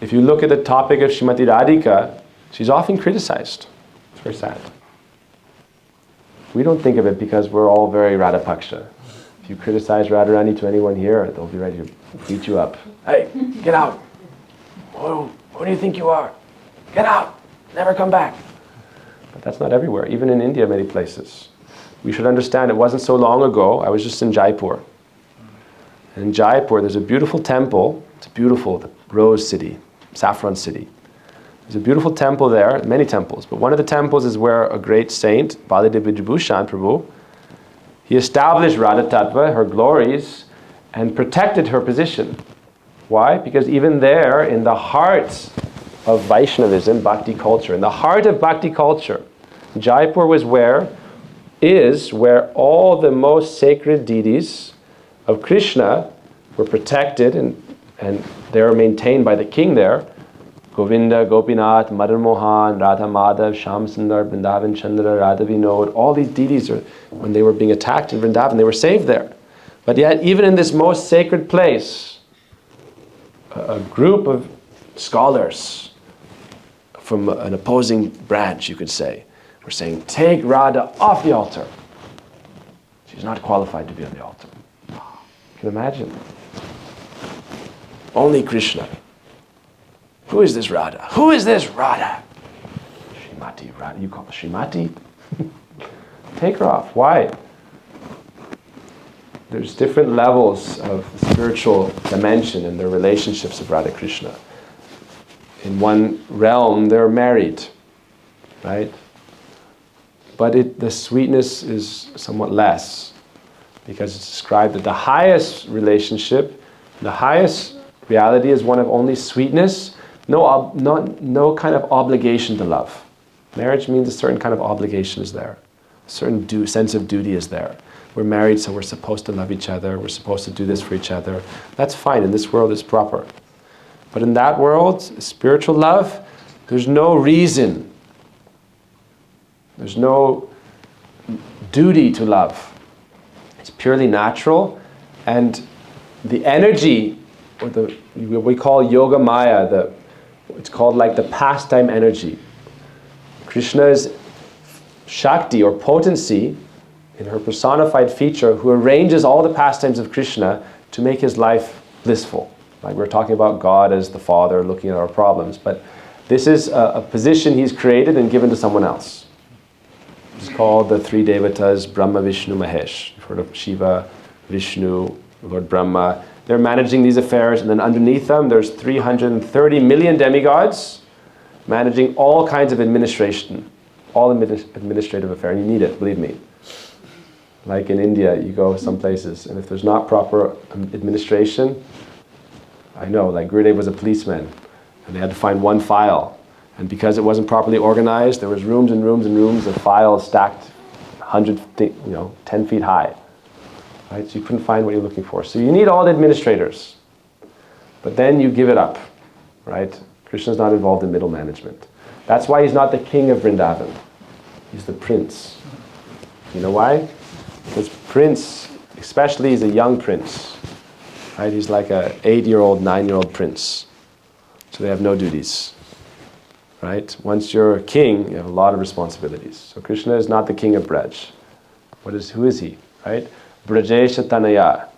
if you look at the topic of Srimati Radhika, she's often criticized. It's very sad. We don't think of it because we're all very Radha Paksha. If you criticize Radharani to anyone here, they'll be ready to beat you up. Hey, get out. Who do you think you are? Get out. Never come back. But that's not everywhere. Even in India, many places. We should understand it wasn't so long ago. I was just in Jaipur. And in Jaipur, there's a beautiful temple. It's beautiful, the Rose City, Saffron City. There's a beautiful temple there, many temples, but one of the temples is where a great saint, Baladev Vijabhushan Prabhu, he established Radha Tattva, her glories, and protected her position. Why? Because even there, in the heart of Vaishnavism, Bhakti culture, in the heart of Bhakti culture, Jaipur was where all the most sacred deities of Krishna were protected and they were maintained by the king there. Govinda, Gopinath, Madan Mohan, Radha Madhav, Shyam Sundar, Vrindavan Chandra, Radha Vinod, all these deities, when they were being attacked in Vrindavan, they were saved there. But yet, even in this most sacred place, a group of scholars from an opposing branch, you could say, were saying, take Radha off the altar. She's not qualified to be on the altar. You can imagine. Only Krishna. Who is this Radha? Who is this Radha? Srimati, Radha. You call her Srimati? Take her off. Why? There's different levels of spiritual dimension in the relationships of Radha Krishna. In one realm, they're married, right? But the sweetness is somewhat less, because it's described that the highest relationship, the highest reality is one of only sweetness, no kind of obligation to love. Marriage means a certain kind of obligation is there. A certain sense of duty is there. We're married, so we're supposed to love each other. We're supposed to do this for each other. That's fine. In this world, it's proper. But in that world, spiritual love, there's no reason. There's no duty to love. It's purely natural. And the energy, or what we call yoga maya, it's called like the pastime energy. Krishna's Shakti or potency in her personified feature, who arranges all the pastimes of Krishna to make his life blissful. Like we're talking about God as the Father looking at our problems, but this is a position he's created and given to someone else. It's called the three devatas, Brahma, Vishnu, Mahesh. You've heard of Shiva, Vishnu, Lord Brahma. They're managing these affairs, and then underneath them there's 330 million demigods managing all kinds of administration, all administrative affairs. You need it, believe me. Like in India, you go some places, and if there's not proper administration, I know, like Gurudev was a policeman, and they had to find one file. And because it wasn't properly organized, there was rooms and rooms and rooms of files stacked 10 feet high. Right? So you couldn't find what you're looking for. So you need all the administrators. But then you give it up. Right? Krishna's not involved in middle management. That's why he's not the king of Vrindavan. He's the prince. You know why? Because prince, especially he's a young prince. Right? He's like an 8-year-old, 9-year-old prince. So they have no duties. Right? Once you're a king, you have a lot of responsibilities. So Krishna is not the king of Braj. Who is he? Right? Brajesha Tanaya.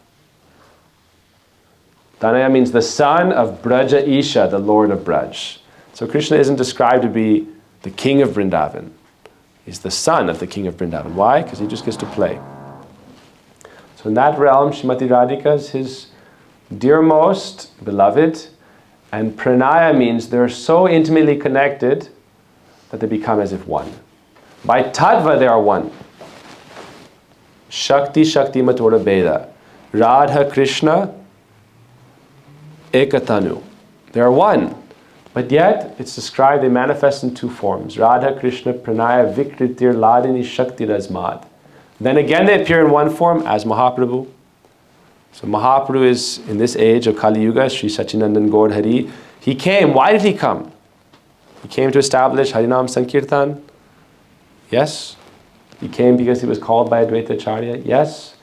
Tanaya means the son of Braja Isha, the lord of Braj. So Krishna isn't described to be the king of Vrindavan. He's the son of the king of Vrindavan. Why? Because he just gets to play. So in that realm, Srimati Radhika is his dearmost beloved. And pranaya means they're so intimately connected that they become as if one. By tattva, they are one. Shakti Matora Beda. Radha Krishna Ekatanu. They are one. But yet, it's described, they manifest in two forms. Radha Krishna Pranaya Vikritir Ladini Shakti Razmad. Then again they appear in one form as Mahaprabhu. So Mahaprabhu is, in this age of Kali Yuga, Sri Sachinandan Gaur Hari. He came. Why did he come? He came to establish Harinam Sankirtan. Yes. He came because he was called by Advaita Acharya. Yes.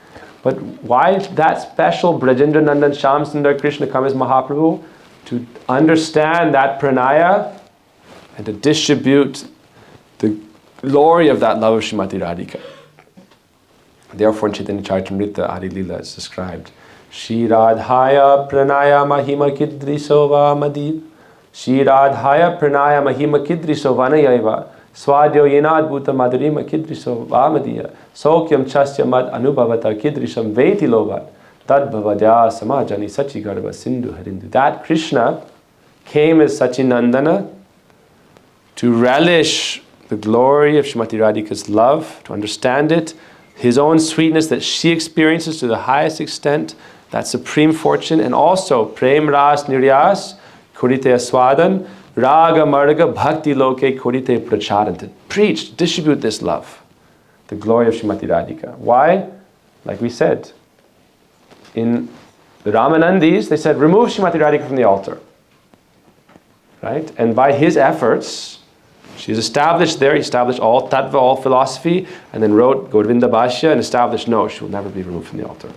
But why that special Brajendra Nandan Shyam Sundar Krishna come as Mahaprabhu? to understand that pranaya and to distribute the glory of that love of Srimati Radhika. Therefore in Chaitanya Charitamrita, Adi Leela is described. Shri Radhaya pranaya mahima kidrisova madid. Shri Radhaya pranaya mahima kidrisova nayaiva. Swadyo yenad bhuta madhurima kidrisova madiya. Sokyam chasya mad anubhavata kidrisham veti lovat. Tad bhavadya samajani sachigarva sindhu harindu. That Krishna came as Sachinandana to relish the glory of Srimati Radhika's love, to understand it, his own sweetness that she experiences to the highest extent, that supreme fortune, and also prem ras niryas kurite aswadan raga marga bhakti loke kurite pracharan, to preach, distribute this love, the glory of Srimati Radhika. Why? Like we said, in the Ramanandis, they said, remove Srimati Radhika from the altar. Right? And by his efforts, she's established there, he established all tattva, all philosophy, and then wrote Govinda Bhashya and established, no, she will never be removed from the altar.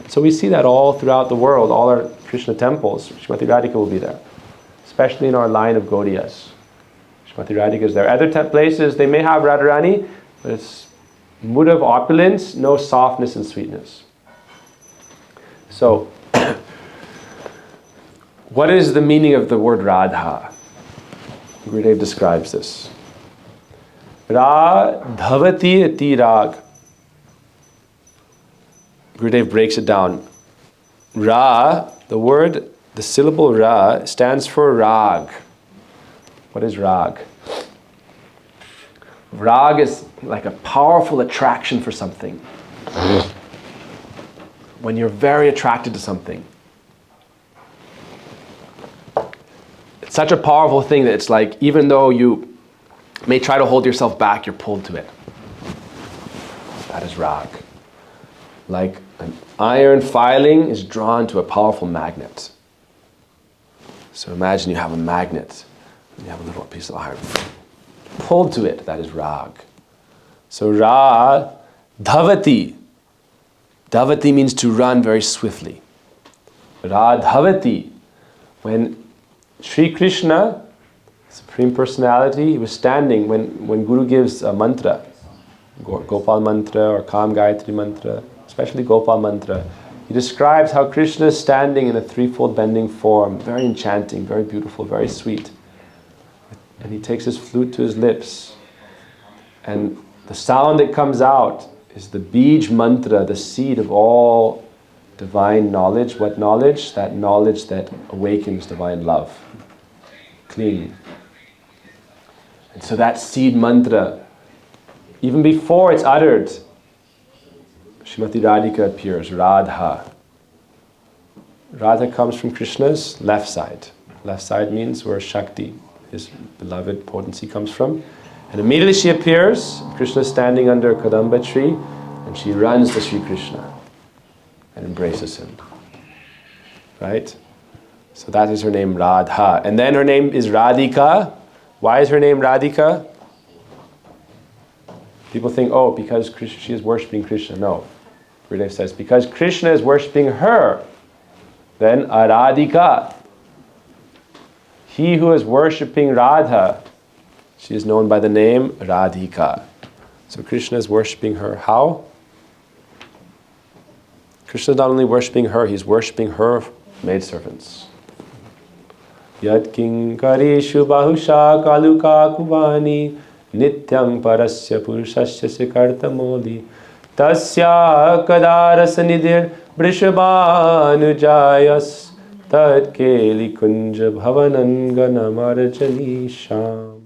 So we see that all throughout the world, all our Krishna temples, Srimati Radhika will be there. Especially in our line of Gaudiyas. Srimati Radhika is there. Other places, they may have Radharani, but it's mood of opulence, no softness and sweetness. So, what is the meaning of the word Radha? Gurudev describes this. Radhavati iti rag. Gurudev breaks it down. Ra, the word, the syllable Ra stands for rag. What is rag? Rag is like a powerful attraction for something. When you're very attracted to something. It's such a powerful thing that it's like, even though you may try to hold yourself back, you're pulled to it. That is rag. Like an iron filing is drawn to a powerful magnet. So imagine you have a magnet, and you have a little piece of iron. Pulled to it, that is rag. So ra, dhavati. Dhavati means to run very swiftly. Radhavati. When Sri Krishna, Supreme Personality, he was standing when Guru gives a mantra, Gopal mantra or Kam Gayatri mantra, especially Gopal mantra, he describes how Krishna is standing in a threefold bending form, very enchanting, very beautiful, very sweet. And he takes his flute to his lips. And the sound that comes out is the Bij mantra, the seed of all divine knowledge. What knowledge? That knowledge that awakens divine love. Clean. And so that seed mantra, even before it's uttered, Srimati Radhika appears, Radha. Radha comes from Krishna's left side. Left side means where Shakti, his beloved potency, comes from. And immediately she appears, Krishna is standing under a Kadamba tree, and she runs to Sri Krishna and embraces him. Right? So that is her name, Radha. And then her name is Radhika. Why is her name Radhika? People think, oh, because she is worshipping Krishna. No. Gurudev says, because Krishna is worshipping her, then Aradhika. He who is worshipping Radha, she is known by the name Radhika. So Krishna is worshipping her. How? Krishna is not only worshipping her, he's worshipping her maidservants. Yat kinkareshu bahusha kaluka kuvani nityam parasya purushasya sikarta moli tasya kadaras nidir vrishabhanujayas tat keli kunja bhavanan ganamarjani sham.